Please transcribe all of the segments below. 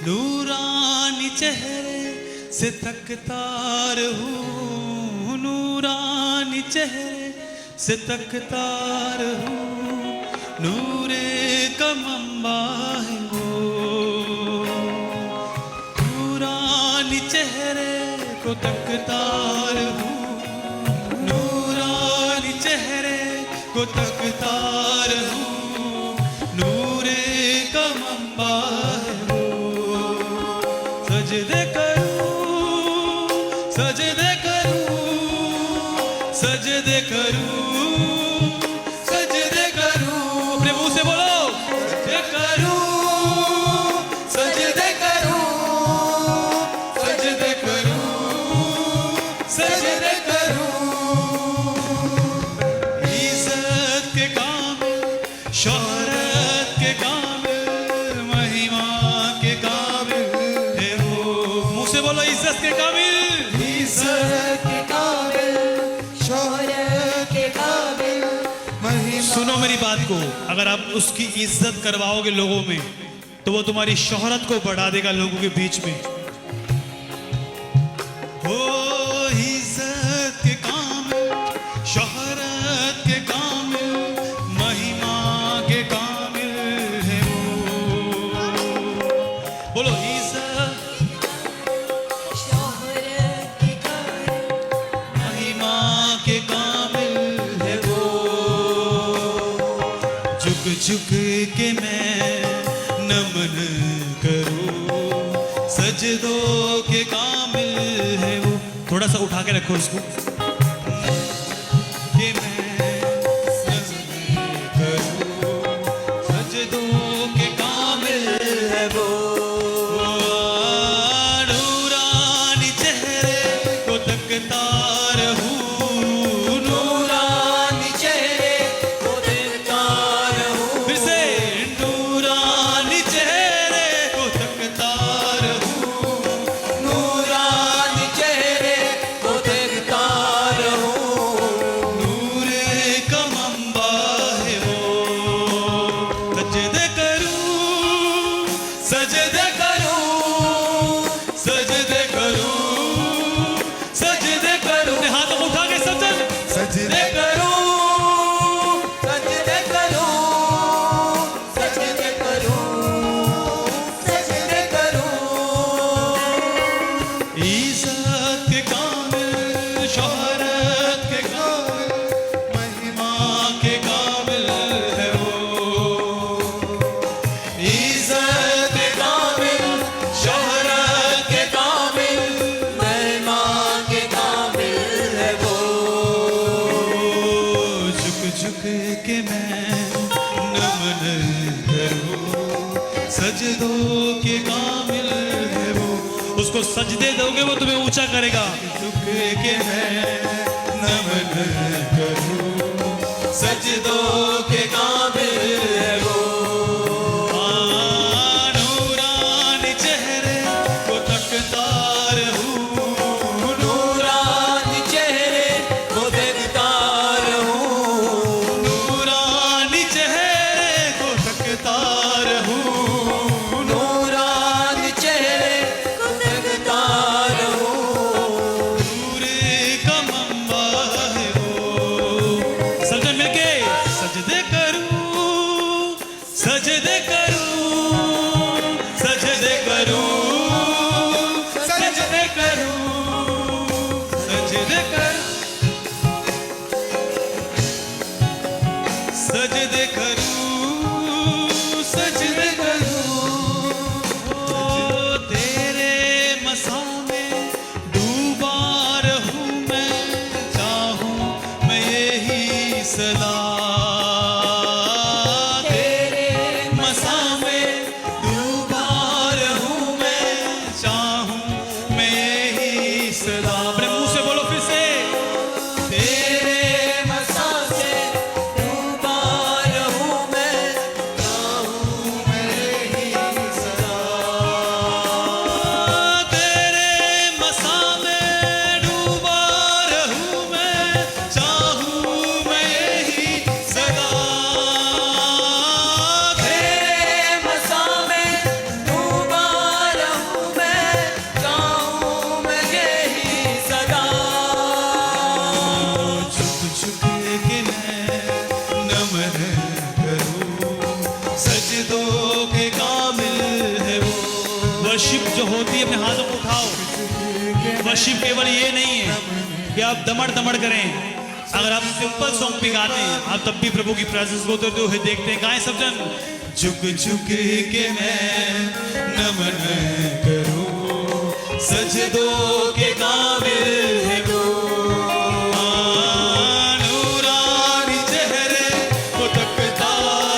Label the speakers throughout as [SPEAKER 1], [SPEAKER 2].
[SPEAKER 1] नूरानी चेहरे से तकता रहूं, नूरानी चेहरे से तकता रहूं, नूरे का मंबा है वो। नूरानी चेहरे को तकता रहूं, नूरानी चेहरे को तकता रहूं, नूरे का मंबा है वो। सजदे करूं, सजदे करूं, सजदे करूं, सजदे करूं, अपने मुंह से बोलो, सजदे करूं, सजदे करूं, सजदे करूं, सजदे करूं। इज्जत के काबिल, शोहरत के काबिल, महिमा के काबिल है वो। मुंह से बोलो, इज्जत के काबिल, इज्जत के काबिल, शोहरत के काबिल, महिमा। सुनो मेरी बात को, अगर आप उसकी इज्जत करवाओगे लोगों में तो वो तुम्हारी शोहरत को बढ़ा देगा लोगों के बीच में। हो इज्जत के काबिल, शोहरत के काबिल, महिमा के काबिल है वो। बोलो इज्जत,
[SPEAKER 2] शोहरत के काबिल,
[SPEAKER 1] महिमा के काबिल है वो। झुक झुक के मैं नमन करूं, सजदों के काबिल है वो। थोड़ा सा उठा के रखो इसको, कि मैं नमन करूं, सजदों के काबिल है वो। नूरानी चेहरे को तकता रहूं, नूरानी चेहरे को देखता रहूं। फिर से, नूरानी चेहरे को तकता रहूं, नूरानी चेहरे को देखता रहूं, नूरे का मंबा है वो। सजदे करूं, सजदे करूं, सजदे करूं, सजदे करूं। अपने हाथों को उठा के सजद, सजदे करूं, सजदे करूं, सजदे करूं, सजदे करूं। इज्जत के काबिल, शोहरत के काबिल, महिमा के काबिल है वो। इज्जत के काबिल, शोहरत के काबिल, महिमा के काबिल है वो। झुक झुक के मैं नमन करूं, सजदों के काबिल है वो। उसको सजदे दोगे वो तुम्हें ऊंचा करेगा। झुक के मैं नमन करूं, सजदों के काबिल है वो। नूरानी चेहरे को तकता रहूं, नूरानी चेहरे को देखता रहूं, नूरानी चेहरे को तकता रहूं, नूरानी चेहरे को देखता रहूं, नूरे का मंबा है वो। सजदे मिलके, सजदे करूं, सजदे करूं, सजदे करूं, सजदे करूं, सजदे करूं, सजदे करूं, सजदे करूं। ओ तेरे मसा में डूबा रहूं मैं, चाहूं मैं यही सदा। तेरे मसा में डूबा रहूं मैं, चाहूं मैं यही वर्शिप जो होती है, अपने हाथों को उठाओ। वर्शिप केवल ये नहीं है कि आप दमड़ दमड़ करें। अगर आप सिंपल सॉन्ग भी गाते हैं, आप तब भी प्रभु की प्रेजेंस को उतरते हुए देखते हैं। गाएं सब जन, झुक झुक के मैं नमन करूं, सजदों के काबिल है तू। नूरानी चेहरे को तकता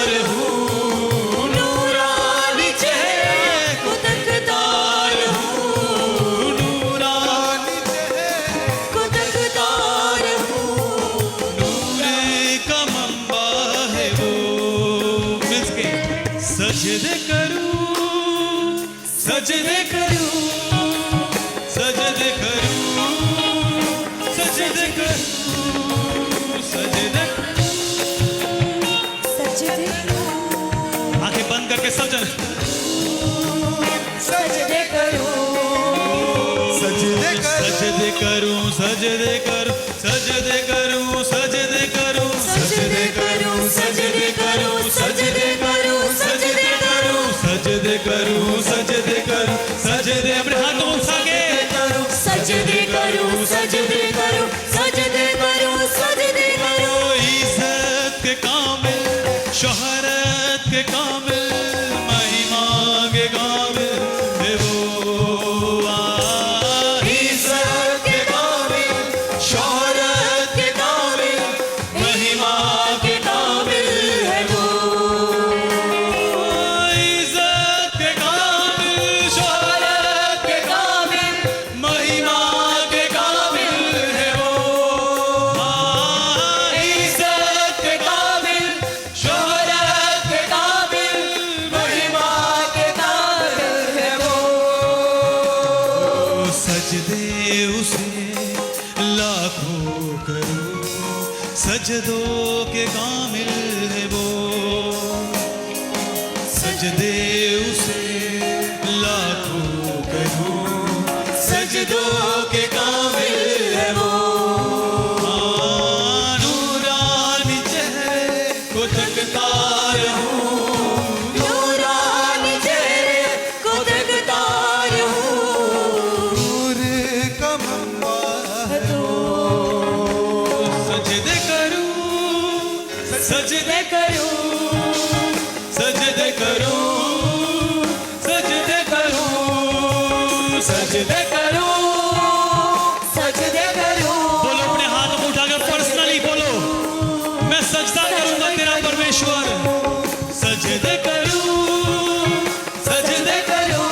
[SPEAKER 1] रहूं, नूरानी चेहरे को तकता रहूं, नूरानी चेहरे को तकता रहूं। नूरे का मंबा है वो, मिलके सजदे करूं, सजदे करूं, सजदे करूं, सजदे करूं, सजदे
[SPEAKER 2] सजदे
[SPEAKER 1] आंखें बंद करके सब जन
[SPEAKER 2] सजदे करो
[SPEAKER 1] सजदे करूं, सजदे करूं, सजदे करूं, सजदे करूं,
[SPEAKER 2] सजदे करो सजदे करो सजदे करो सजदे करो
[SPEAKER 1] सजदे करूं, सजदे करूं, सजदे अपने हाथों को उठा के
[SPEAKER 2] सजदे करो सजदे करो सजदे करो सजदे करो।
[SPEAKER 1] इज्जत के कामिल, शोहरत के कामिल, महिमा के कामिल है वो। इज्जत के कामिल, शोहरत के कामिल, महिमा के कामिल है वो। इज्जत के कामिल, शोहरत के कामिल, महिमा के काबिल है वो। इज्जत के काबिल, शोहरत के काबिल, महिमा के काबिल है वो। सजदे उसे लाखों करूं, सजदों के कामिल है वो। सजदे उसे लाखों करूं, सजदों के काबिल है वो। नूरानी चेहरे को तकता रहूं,
[SPEAKER 2] नूरानी चेहरे को तकता रहूं,
[SPEAKER 1] नूर का मंबा है वो। सजदे करूं, सजदे करूं, सजदे करूं, सजदे करूं, सजदे करूं।
[SPEAKER 2] सजदे करो
[SPEAKER 1] बोलो अपने हाथों को उठाकर पर्सनली बोलो, मैं सजदा करूंगा तेरा परमेश्वर। सजदे करूं, सजदे करूं।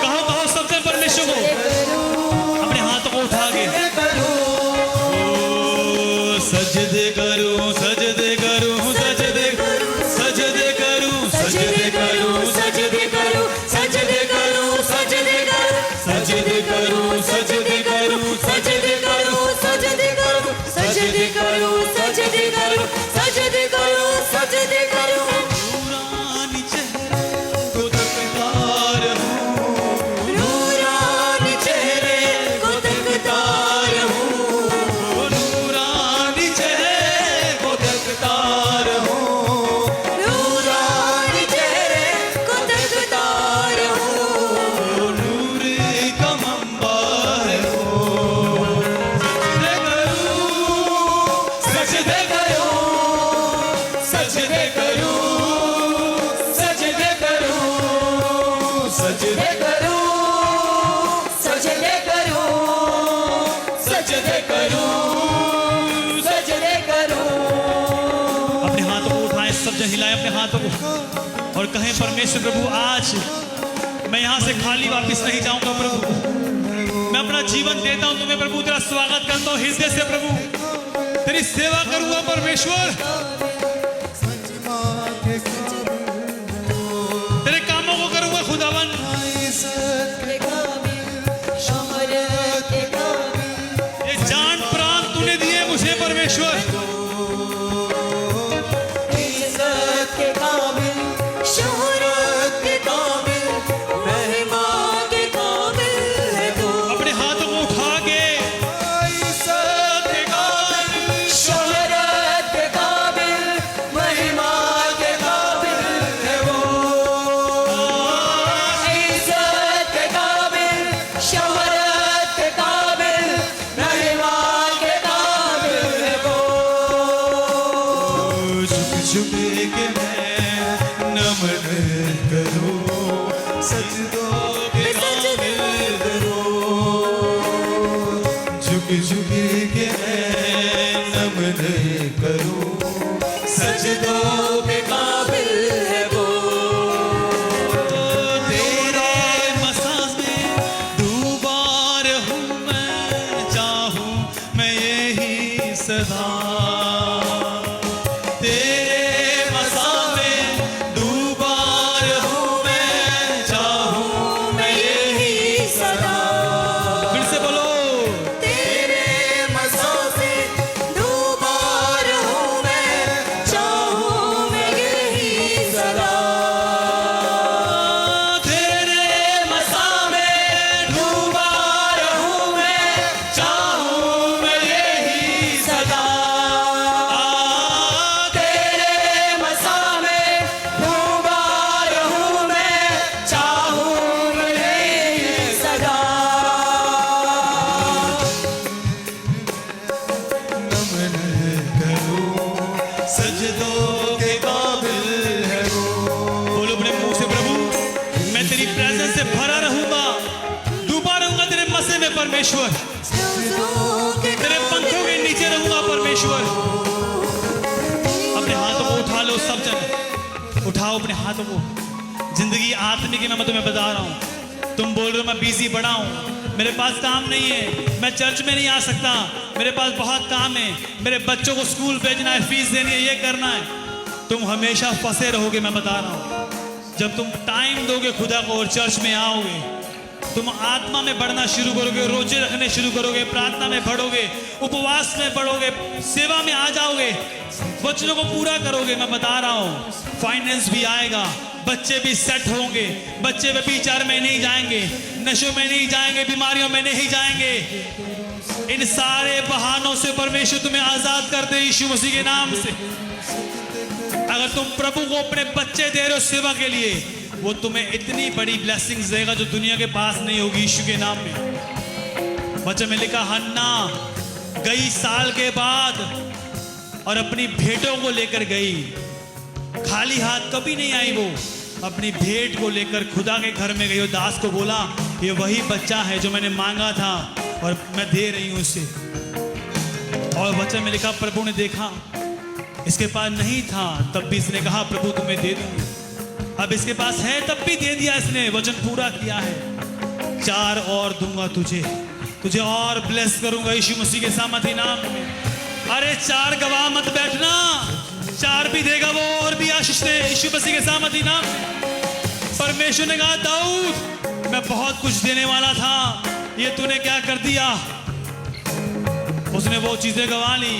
[SPEAKER 1] कहो कहो सबसे परमेश्वर को अपने हाथों को उठा के ओ, सजदे करूं, सजदे करूं, सजदे सजदे करूं, सजदे करूं,
[SPEAKER 2] सजदे करो सजदे करो सजदे करो
[SPEAKER 1] सजदे करूं, सजदे करूं,
[SPEAKER 2] सजदे करो सजदे करो सजदे करो सजदे करो सजदे करो सजदे करो।
[SPEAKER 1] नूरानी चेहरे को तकता रहूं,
[SPEAKER 2] नूरानी चेहरे को तकता रहूं,
[SPEAKER 1] नूरानी चेहरे को तकता रहूं।
[SPEAKER 2] नूरानी चेहरे को तकता रहूं,
[SPEAKER 1] नूर का मंबा है वो। सजदे करूं, सजदे करूं, सजदे करूं, सजदे करूं,
[SPEAKER 2] सजदे करो
[SPEAKER 1] सजदे करूं,
[SPEAKER 2] सजदे करो
[SPEAKER 1] अपने हाथों को उठाएं, सब जन हिलाएं अपने हाथों को और कहें परमेश्वर प्रभु, आज मैं यहाँ से खाली वापस नहीं जाऊंगा प्रभु। मैं अपना जीवन देता हूँ तुम्हें प्रभु, तेरा स्वागत करता हूँ हृदय से प्रभु, तेरी सेवा करूंगा परमेश्वर। तेरे कामों को करूंगा खुदावन।
[SPEAKER 2] शोहरत के काबिल
[SPEAKER 1] ये जान प्राण तूने दिए मुझे परमेश्वर।
[SPEAKER 2] इज्जत के काबिल शोहरत के काबिल महिमा के काबिल है तू।
[SPEAKER 1] अपने हाथों को उठा के इज्जत के काबिल,
[SPEAKER 2] शोहरत के काबिल
[SPEAKER 1] के काबिल झुक झुक के मैं नमन करूं सजदों के काबिल है वो तेरे मसाज में डूबा रहूं मैं चाहूं मैं यही सदा तेरे मसाज में डूबा रहूं मैं चाहूं मैं यही सदा फिर से बोलो
[SPEAKER 2] तेरे मसों से डूबा रहूं मैं चाहूं मैं यही सदा
[SPEAKER 1] तेरे मसा में डूबा रहूं मैं चाहूं मैं यही सदा
[SPEAKER 2] तेरे मसा में डूबा रहूं मैं चाहूं मैं यही सदा
[SPEAKER 1] नमन करूं सजदों के काबिल है वो बोलो अपने मुंह से प्रभु मैं तेरी प्रेजेंस से भरा रहूंगा डूबा रहूंगा तेरे मसे में परमेश्वर तेरे पंखों के नीचे रहूंगा परमेश्वर अपने हाथों को उठा लो सब जन उठाओ अपने हाथों को जिंदगी आत्मिक की मैं तुम्हें बता रहा हूं तुम बोल रहे हो मैं बिजी बड़ा हूं मेरे पास काम नहीं है मैं चर्च में नहीं आ सकता मेरे पास बहुत काम है मेरे बच्चों को स्कूल भेजना है फीस देनी है ये करना है तुम हमेशा फंसे रहोगे मैं बता रहा हूं जब तुम टाइम दोगे खुदा को और चर्च में आओगे तुम आत्मा में बढ़ना शुरू करोगे रोजे रखने शुरू करोगे प्रार्थना में बढ़ोगे उपवास में बढ़ोगे सेवा में आ जाओगे वचनों को पूरा करोगे मैं बता रहा हूँ फाइनेंस भी आएगा बच्चे भी सेट होंगे बच्चे व्यभिचार में नहीं जाएंगे नशों में नहीं जाएंगे बीमारियों में नहीं जाएंगे इन सारे बहानों से परमेश्वर तुम्हें आजाद कर दे यीशु मसीह के नाम से अगर तुम प्रभु को अपने बच्चे दे रहे हो सेवा के लिए वो तुम्हें इतनी बड़ी ब्लेसिंग्स देगा जो दुनिया के पास नहीं होगी यीशु के नाम में वचन में लिखा हन्ना गई साल के बाद और अपनी भेंटों को लेकर गई खाली हाथ कभी नहीं आई वो अपनी भेंट को लेकर खुदा के घर में गई और दास को बोला ये वही बच्चा है जो मैंने मांगा था और मैं दे रही हूं उसे और वचन में लिखा प्रभु ने देखा इसके पास नहीं था तब भी इसने कहा प्रभु तुम्हें दे दूंगी अब इसके पास है तब भी दे दिया इसने वचन पूरा किया है 4 और दूंगा तुझे और ब्लेस करूंगा यीशु मसीह के सामर्थी नाम में अरे 4 गवाह मत बैठना 4 भी देगा वो और भी आशीष दे यीशु मसीह के सामर्थी नाम में परमेश्वर ने कहा दाऊद मैं बहुत कुछ देने वाला था ये तूने क्या कर दिया उसने वो चीजें गवा ली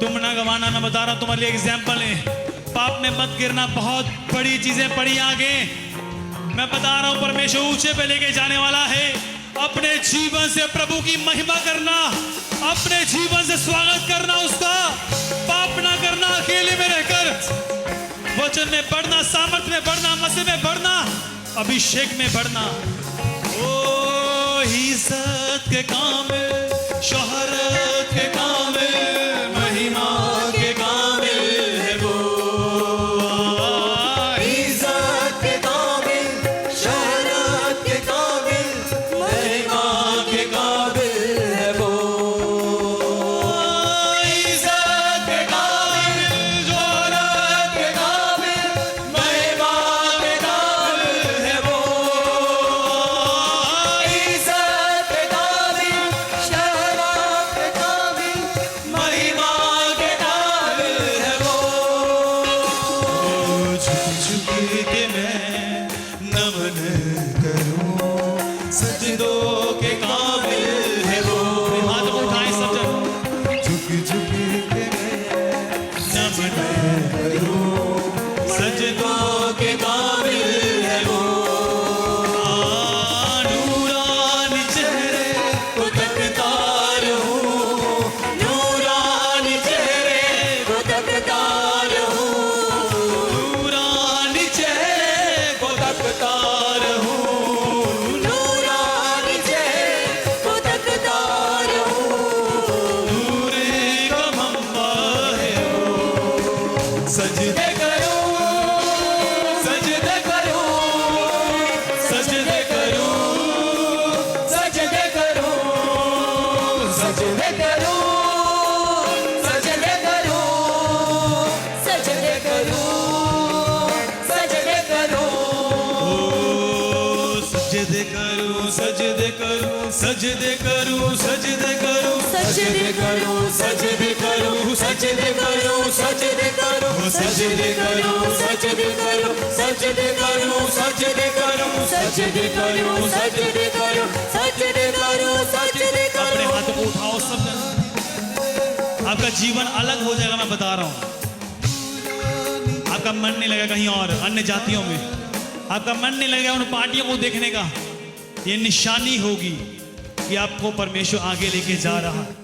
[SPEAKER 1] तुम ना गवाना मैं बता रहा हूं तुम्हारे लिए एग्जाम्पल है पाप में मत गिरना बहुत बड़ी चीजें पड़ी आगे मैं बता रहा हूं परमेश्वर ऊंचे पे लेके जाने वाला है अपने जीवन से प्रभु की महिमा करना अपने जीवन से स्वागत करना उसका पाप ना करना अकेले में रहकर वचन में बढ़ना सामर्थ में बढ़ना मसीह में बढ़ना अभिषेक में बढ़ना ओ इज्जत के कामिल शोहरत के कामिल महिमा के कामिल है वो
[SPEAKER 2] इज्जत के काबिल शोहरत के काबिल महिमा के काबिल है वो
[SPEAKER 1] इज्जत के काबिल शोहरत के काबिल महिमा के काबिल है वो
[SPEAKER 2] इज्जत के काबिल शोहरत के काबिल
[SPEAKER 1] महिमा के काबिल है वो झुक झुक के मैं नमन करूं सजदों के काबिल है वो हाथ को उठाएं सब जन झुक झुक के मैं नमन करूं सजदों के काबिल है वो नूरानी चेहरे को तकता रहूं
[SPEAKER 2] नूरानी चेहरे को तकता रहूं
[SPEAKER 1] नूरानी चेहरे को तकता रहूं
[SPEAKER 2] नूरानी चेहरे
[SPEAKER 1] करूं सजदे करूं सजदे करूं सजदे करूं
[SPEAKER 2] सजदे करो सजदे करो सजदे करो सजदे करो सजदे करो सजदे करो सजदे करो सजदे करो सजदे करो सजदे करो सजदे करो सजदे
[SPEAKER 1] अपने
[SPEAKER 2] करो
[SPEAKER 1] हाथों को उठाओ सब जन। आपका जीवन अलग हो जाएगा, मैं बता रहा हूं। आपका मन नहीं लगेगा कहीं और अन्य जातियों में, आपका मन नहीं लगेगा उन पार्टियों को देखने का। ये निशानी होगी कि आपको परमेश्वर आगे लेके जा रहा है।